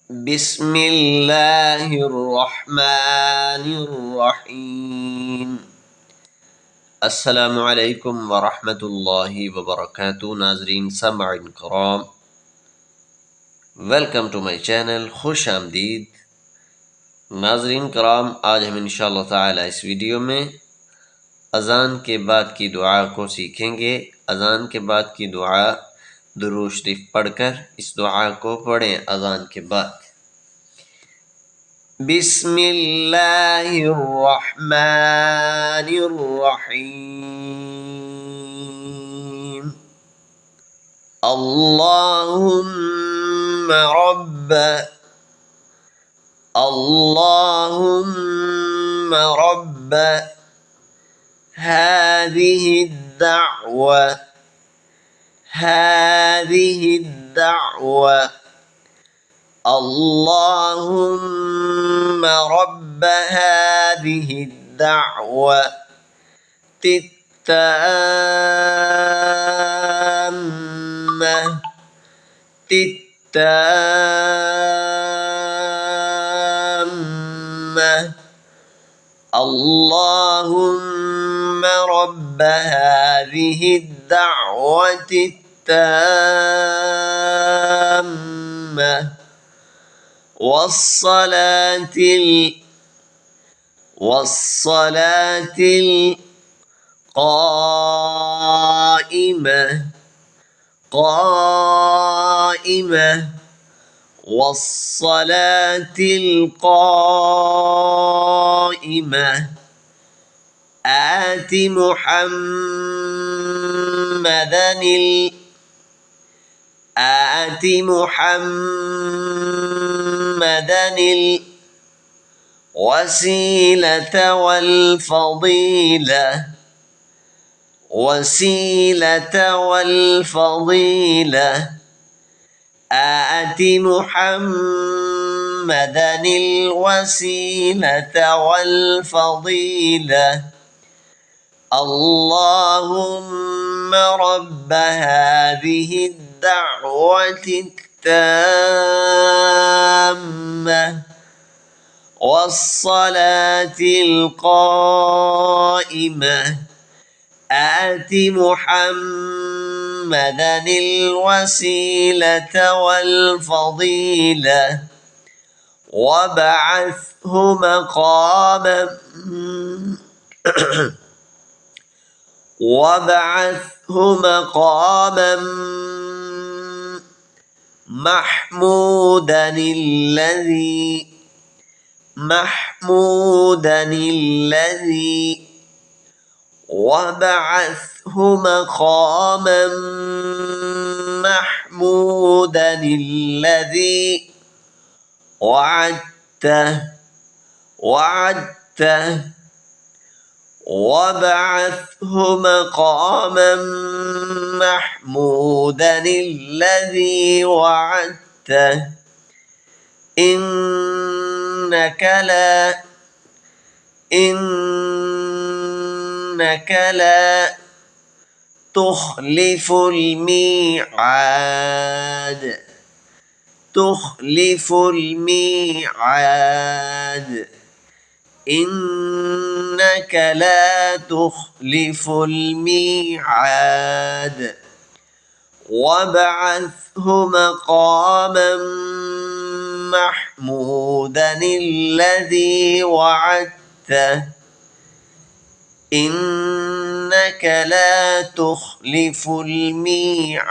بسم الله الرحمن الرحيم. السلام علیکم ورحمۃ اللہ وبرکاتہ. ناظرین سامعین کرام، ویلکم ٹو مائی چینل. خوش آمدید. ناظرین کرام، آج ہم انشاءاللہ تعالی اس ویڈیو میں اذان کے بعد کی دعا کو سیکھیں گے. اذان کے بعد کی دعا درود شریف پڑھ کر اس دعا کو پڑھیں. اذان کے بعد بسم اللہ الرحمن الرحیم. اللہم رب هذه الدعوة اللهم رب هذه الدعوة التامة اللهم رب هذه الدعوة التامة والصلاة القائمة والصلاة القائمة آت محمدا الوسيلة والفضيلة آت محمدا الوسيلة والفضيلة اللهم رب هذه الدعوة التامة والصلاة القائمة آت محمدا الوسيلة والفضيلة وابعثه مقاما محمودا الذي وعدته وابعثه مقاما محمودا الذي وعدته إنك لا تخلف الميعاد إنك لا تخلف الميعاد وابعثه مقاما محمودا الذي وعدته إنك لا تخلف الميعاد.